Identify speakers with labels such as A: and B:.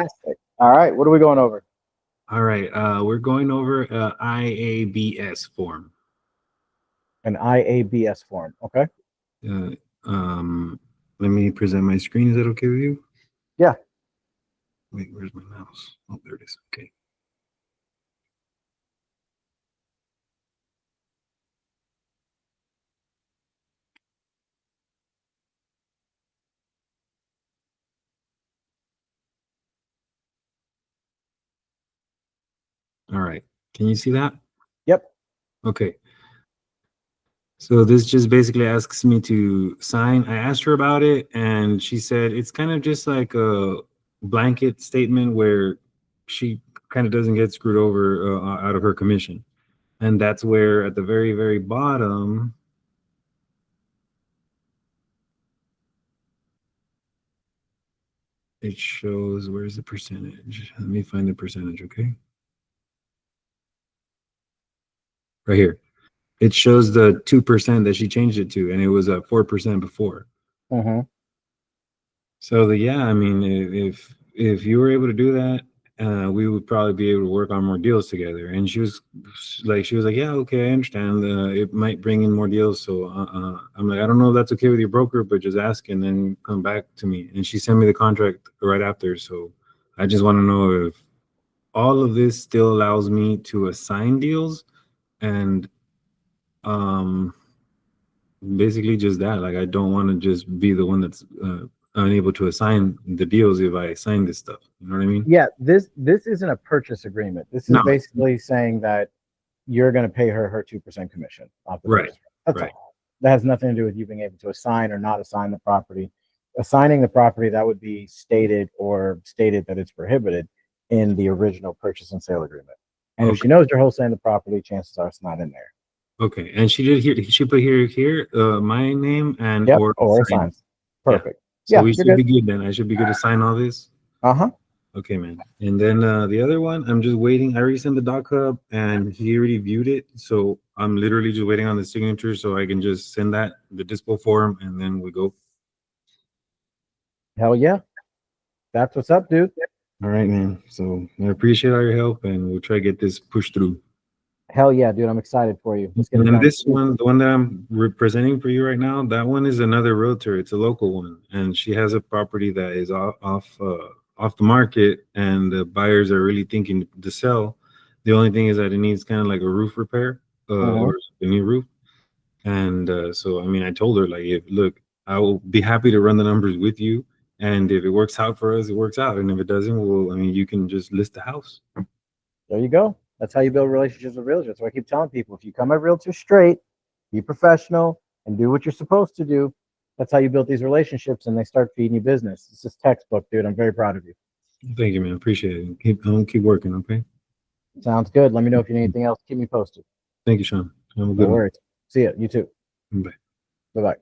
A: Fantastic. All right. What are we going over?
B: All right. We're going over IABS form.
A: An IABS form. Okay.
B: Let me present my screen. Is that okay with you?
A: Yeah.
B: Wait, where's my mouse? Oh, there it is. Okay. All right. Can you see that?
A: Yep.
B: Okay. So this just basically asks me to sign. I asked her about it, and she said it's kind of just like a blanket statement where she kind of doesn't get screwed over out of her commission. And that's where at the very, very bottom, it shows, where's the percentage? Let me find the percentage, okay? Right here. It shows the 2% that she changed it to, and it was at 4% before.
A: Mm-hmm.
B: So yeah, I mean, if you were able to do that, we would probably be able to work on more deals together. And she was like, yeah, okay, I understand. It might bring in more deals. So I'm like, I don't know if that's okay with your broker, but just ask and then come back to me. And she sent me the contract right after. So I just want to know if all of this still allows me to assign deals, and basically just that. Like, I don't want to just be the one that's unable to assign the deals if I assign this stuff. You know what I mean?
A: Yeah. This isn't a purchase agreement. This is basically saying that you're going to pay her 2% commission off the purchase. That's all. That has nothing to do with you being able to assign or not assign the property. Assigning the property, that would be stated that it's prohibited in the original purchase and sale agreement. And if she knows you're wholesaling the property, chances are it's not in there.
B: Okay, and she did here. She put here my name and
A: or signs. Perfect.
B: So we should be good then. I should be good to sign all this. Okay, man. And then the other one, I'm just waiting. I already sent the doc hub, and he already viewed it. So I'm literally just waiting on the signature, so I can just send that the dispo form, and then we go.
A: Hell yeah, that's what's up, dude.
B: All right, man. So I appreciate all your help, and we'll try to get this pushed through.
A: Hell yeah, dude. I'm excited for you. Let's get
B: And
A: it
B: then
A: done.
B: this one, the one that I'm representing for you right now, that one is another realtor. It's a local one, and she has a property that is off the market, and the buyers are really thinking to sell. The only thing is that it needs kind of like a roof repair or a new roof. And so, I mean, I told her, like, look, I will be happy to run the numbers with you. And if it works out for us, it works out. And if it doesn't, well, I mean, you can just list the house.
A: There you go. That's how you build relationships with realtors. So I keep telling people, if you come at realtor straight, be professional, and do what you're supposed to do, that's how you build these relationships, and they start feeding you business. It's just textbook, dude. I'm very proud of you.
B: Thank you, man. Appreciate it. Keep working, okay?
A: Sounds good. Let me know if you need anything else. Keep me posted.
B: Thank you, Sean. Have a good one.
A: No worries. See ya. You too.
B: Bye.
A: Bye-bye.